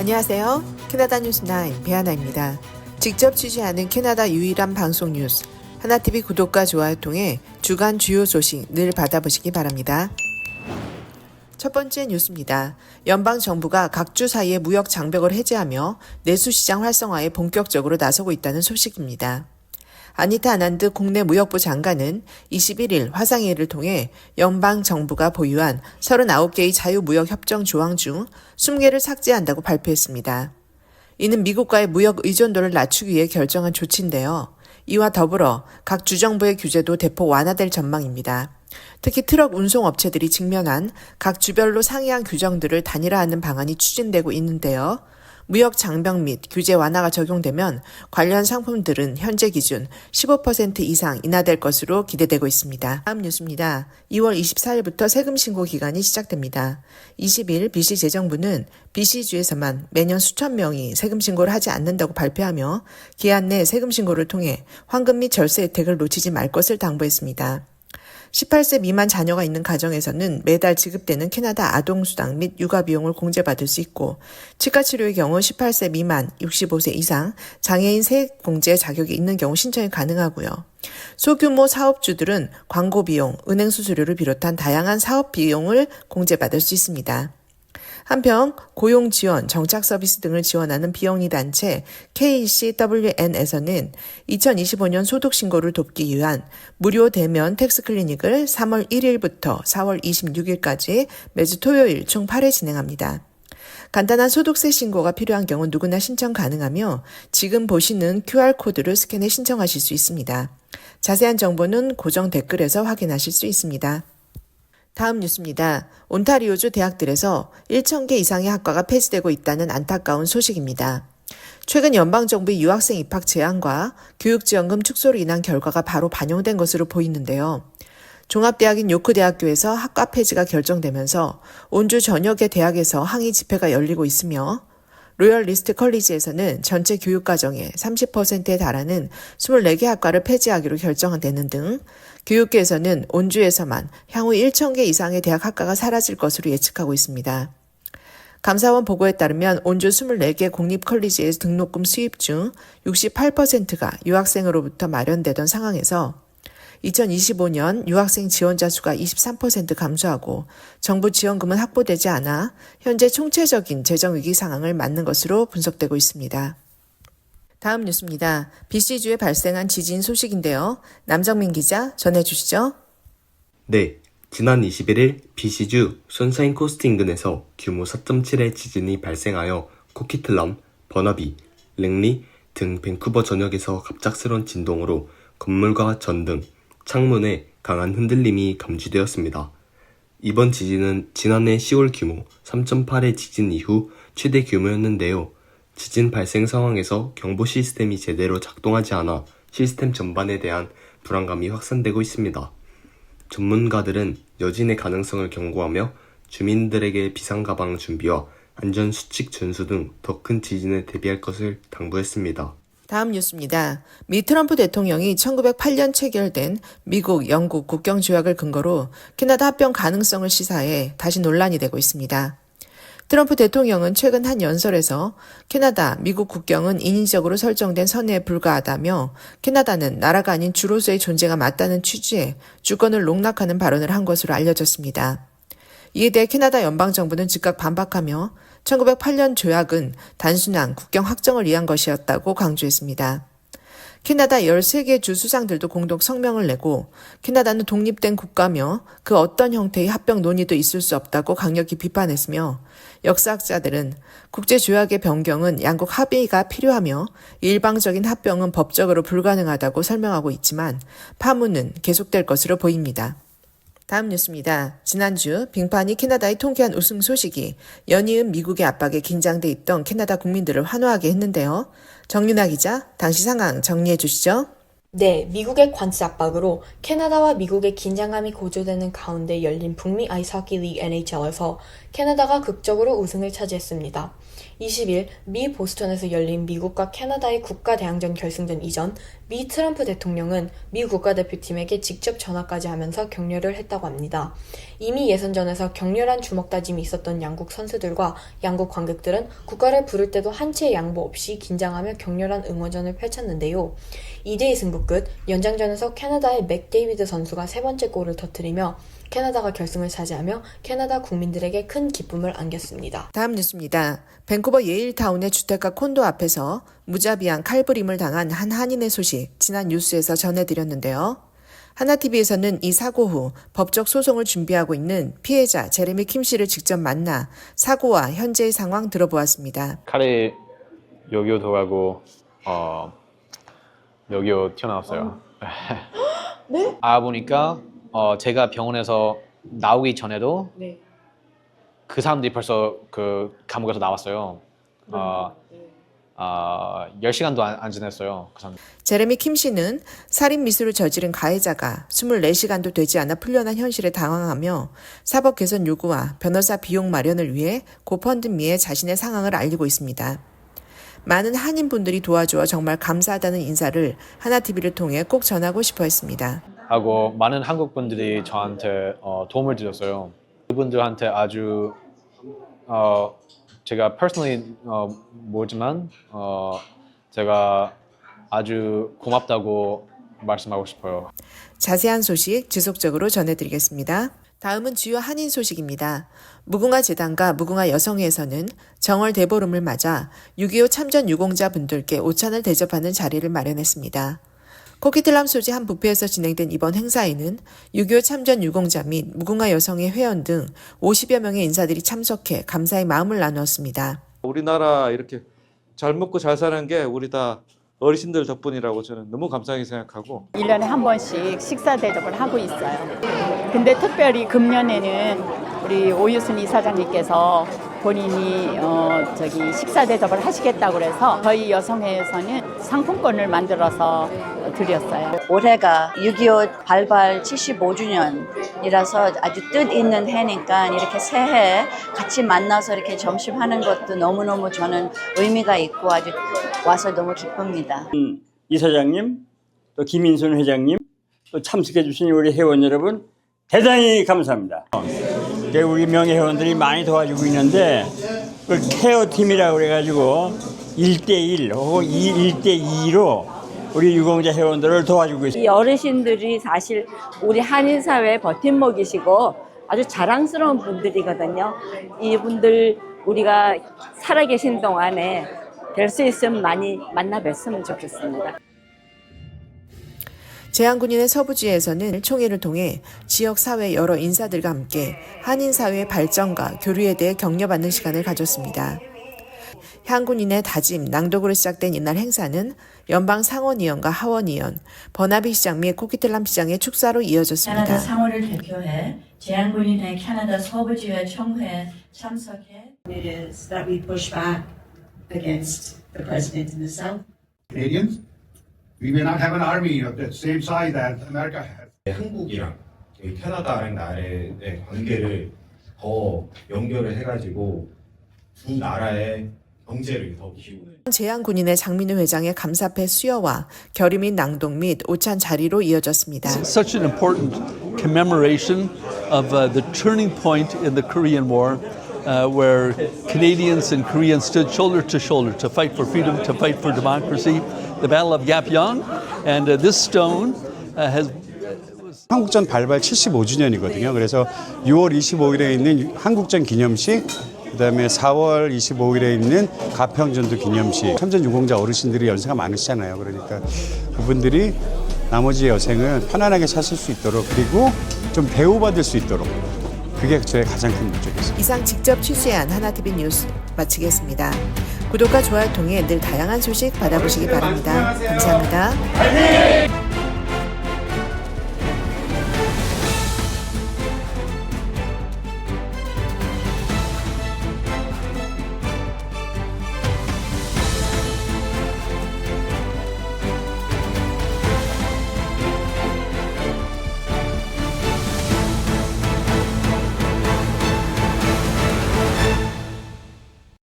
안녕하세요. 캐나다 뉴스9 배하나입니다. 직접 취재하는 캐나다 유일한 방송 뉴스 하나TV 구독과 좋아요 통해 주간 주요 소식 늘 받아보시기 바랍니다. 첫 번째 뉴스입니다. 연방정부가 각주 사이의 무역 장벽을 해제하며 내수시장 활성화에 본격적으로 나서고 있다는 소식입니다. 아니타 아난드 국내 무역부 장관은 21일 화상회의를 통해 연방정부가 보유한 39개의 자유무역협정 조항 중 20개를 삭제한다고 발표했습니다. 이는 미국과의 무역 의존도를 낮추기 위해 결정한 조치인데요. 이와 더불어 각 주정부의 규제도 대폭 완화될 전망입니다. 특히 트럭 운송업체들이 직면한 각 주별로 상이한 규정들을 단일화하는 방안이 추진되고 있는데요. 무역 장벽 및 규제 완화가 적용되면 관련 상품들은 현재 기준 15% 이상 인하될 것으로 기대되고 있습니다. 다음 뉴스입니다. 2월 24일부터 세금 신고 기간이 시작됩니다. 20일 BC 재정부는 BC주에서만 매년 수천 명이 세금 신고를 하지 않는다고 발표하며 기한 내 세금 신고를 통해 환급 및 절세 혜택을 놓치지 말 것을 당부했습니다. 18세 미만 자녀가 있는 가정에서는 매달 지급되는 캐나다 아동수당 및 육아비용을 공제받을 수 있고 치과치료의 경우 18세 미만 65세 이상 장애인 세액공제 자격이 있는 경우 신청이 가능하고요. 소규모 사업주들은 광고비용, 은행수수료를 비롯한 다양한 사업비용을 공제받을 수 있습니다. 한편 고용지원, 정착서비스 등을 지원하는 비영리 단체 KCWN에서는 2025년 소득신고를 돕기 위한 무료 대면 텍스 클리닉을 3월 1일부터 4월 26일까지 매주 토요일 총 8회 진행합니다. 간단한 소득세 신고가 필요한 경우 누구나 신청 가능하며 지금 보시는 QR코드를 스캔해 신청하실 수 있습니다. 자세한 정보는 고정 댓글에서 확인하실 수 있습니다. 다음 뉴스입니다. 온타리오주 대학들에서 1,000개 이상의 학과가 폐지되고 있다는 안타까운 소식입니다. 최근 연방정부의 유학생 입학 제한과 교육지원금 축소로 인한 결과가 바로 반영된 것으로 보이는데요. 종합대학인 요크대학교에서 학과 폐지가 결정되면서 온주 전역의 대학에서 항의 집회가 열리고 있으며 로열 리스트 컬리지에서는 전체 교육과정의 30%에 달하는 24개 학과를 폐지하기로 결정되는 등 교육계에서는 온주에서만 향후 1,000개 이상의 대학 학과가 사라질 것으로 예측하고 있습니다. 감사원 보고에 따르면 온주 24개 공립컬리지의 등록금 수입 중 68%가 유학생으로부터 마련되던 상황에서 2025년 유학생 지원자 수가 23% 감소하고 정부 지원금은 확보되지 않아 현재 총체적인 재정위기 상황을 맞는 것으로 분석되고 있습니다. 다음 뉴스입니다. BC주에 발생한 지진 소식인데요. 남정민 기자 전해주시죠. 네, 지난 21일 BC주 선샤인 코스트 인근에서 규모 4.7의 지진이 발생하여 코키틀럼, 버너비, 랭리 등 밴쿠버 전역에서 갑작스런 진동으로 건물과 전등, 창문에 강한 흔들림이 감지되었습니다. 이번 지진은 지난해 10월 규모 3.8의 지진 이후 최대 규모였는데요. 지진 발생 상황에서 경보 시스템이 제대로 작동하지 않아 시스템 전반에 대한 불안감이 확산되고 있습니다. 전문가들은 여진의 가능성을 경고하며 주민들에게 비상가방 준비와 안전수칙 준수 등 더 큰 지진에 대비할 것을 당부했습니다. 다음 뉴스입니다. 미 트럼프 대통령이 1908년 체결된 미국, 영국 국경조약을 근거로 캐나다 합병 가능성을 시사해 다시 논란이 되고 있습니다. 트럼프 대통령은 최근 한 연설에서 캐나다, 미국 국경은 인위적으로 설정된 선에 불과하다며 캐나다는 나라가 아닌 주로서의 존재가 맞다는 취지의 주권을 농락하는 발언을 한 것으로 알려졌습니다. 이에 대해 캐나다 연방정부는 즉각 반박하며 1908년 조약은 단순한 국경 확정을 위한 것이었다고 강조했습니다. 캐나다 13개 주 수장들도 공동 성명을 내고 캐나다는 독립된 국가며 그 어떤 형태의 합병 논의도 있을 수 없다고 강력히 비판했으며 역사학자들은 국제조약의 변경은 양국 합의가 필요하며 일방적인 합병은 법적으로 불가능하다고 설명하고 있지만 파문은 계속될 것으로 보입니다. 다음 뉴스입니다. 지난주 빙판이 캐나다의 통쾌한 우승 소식이 연이은 미국의 압박에 긴장돼 있던 캐나다 국민들을 환호하게 했는데요. 정윤아 기자, 당시 상황 정리해 주시죠. 네, 미국의 관세 압박으로 캐나다와 미국의 긴장감이 고조되는 가운데 열린 북미 아이스하키 리그 NHL에서 캐나다가 극적으로 우승을 차지했습니다. 20일 미 보스턴에서 열린 미국과 캐나다의 국가대항전 결승전 이전 미 트럼프 대통령은 미 국가대표팀에게 직접 전화까지 하면서 격려를 했다고 합니다. 이미 예선전에서 격렬한 주먹다짐이 있었던 양국 선수들과 양국 관객들은 국가를 부를 때도 한 채의 양보 없이 긴장하며 격렬한 응원전을 펼쳤는데요. 2대2 승부 끝 연장전에서 캐나다의 맥데이비드 선수가 세 번째 골을 터뜨리며 캐나다가 결승을 차지하며 캐나다 국민들에게 큰 기쁨을 안겼습니다. 다음 뉴스입니다. 밴쿠버 예일타운의 주택가 콘도 앞에서 무자비한 칼부림을 당한 한 한인의 소식 지난 뉴스에서 전해드렸는데요. 하나TV에서는 이 사고 후 법적 소송을 준비하고 있는 피해자 제레미 킴 씨를 직접 만나 사고와 현재의 상황 들어보았습니다. 칼이 여기로 들어가고 여기로 튀어나왔어요. 네? 보니까 제가 병원에서 나오기 전에도 네. 그 사람들이 벌써 그 감옥에서 나왔어요. 10시간도 안 지냈어요. 그 사람. 제레미 킴 씨는 살인 미수를 저지른 가해자가 24시간도 되지 않아 풀려난 현실에 당황하며 사법 개선 요구와 변호사 비용 마련을 위해 고펀드미에 자신의 상황을 알리고 있습니다. 많은 한인분들이 도와주어 정말 감사하다는 인사를 하나TV를 통해 꼭 전하고 싶어 했습니다. 하고 많은 한국 분들이 저한테 도움을 드렸어요. 그분들한테 아주 제가 personally 모르지만 제가 아주 고맙다고 말씀하고 싶어요. 자세한 소식 지속적으로 전해드리겠습니다. 다음은 주요 한인 소식입니다. 무궁화 재단과 무궁화 여성회에서는 정월 대보름을 맞아 6.25 참전 유공자분들께 오찬을 대접하는 자리를 마련했습니다. 코키틀람 소지 한 뷔페에서 진행된 이번 행사에는 6.25 참전 유공자 및 무궁화 여성회 회원 등 50여 명의 인사들이 참석해 감사의 마음을 나누었습니다. 우리나라 이렇게 잘 먹고 잘 사는 게 우리 다 어르신들 덕분이라고 저는 너무 감사하게 생각하고 1년에 한 번씩 식사 대접을 하고 있어요. 근데 특별히 금년에는 우리 오유순 이사장님께서 본인이 식사 대접을 하시겠다고 그래서 저희 여성회에서는 상품권을 만들어서 드렸어요. 올해가 6.25 발발 75주년이라서 아주 뜻있는 해니까 이렇게 새해 같이 만나서 이렇게 점심하는 것도 너무너무 저는 의미가 있고 아주 와서 너무 기쁩니다. 이사장님, 또 김인순 회장님, 또 참석해 주신 우리 회원 여러분 대단히 감사합니다. 우리 명예회원들이 많이 도와주고 있는데 그 케어팀이라고 그래가지고 1대1 혹은 1대2로 우리 유공자 회원들을 도와주고 있습니다. 이 어르신들이 사실 우리 한인사회의 버팀목이시고 아주 자랑스러운 분들이거든요. 이분들 우리가 살아계신 동안에 될 수 있으면 많이 만나 뵀으면 좋겠습니다. 제한군인의 서부지에서는 총회를 통해 지역사회 여러 인사들과 함께 한인사회의 발전과 교류에 대해 격려받는 시간을 가졌습니다. 향군인의 다짐, 낭독으로 시작된 이날 행사는 연방 상원의원과 하원의원, 버나비 시장 및 코키틀람 시장의 축사로 이어졌습니다. 캐나다 상원을 대표해 제한군인의 캐나다 서부지회 총회에 참석해 It is that we push back against the president in the south. Canadians, we may not have an army of the same size that America has. 한국이랑 캐나다랑 나라의 관계를 더 연결을 해가지고 두 나라의 경제를 더 키우는. 제한군인의 장민우 회장의 감사패 수여와 결의 및 낭독 및 오찬 자리로 이어졌습니다. Such an important commemoration of the turning point in the Korean War. Where Canadians and Koreans stood shoulder to shoulder to fight for freedom, to fight for democracy, the Battle of Yapyeong, and this stone has. 한국전 발발 75주년이거든요. 그래서 6월 25일에 있는 한국전 기념식, 그다음에 4월 25일에 있는 가평전도 기념식. 참전 유공자 어르신들이 연세가 많으시잖아요. 그러니까 그분들이 나머지 여생을 편안하게 사실 수 있도록 그리고 좀 대우받을 수 있도록. 그게 저의 가장 큰 목적이었습니다. 이상 직접 취재한 하나TV 뉴스 마치겠습니다. 구독과 좋아요 통해 늘 다양한 소식 받아보시기 바랍니다. 감사합니다.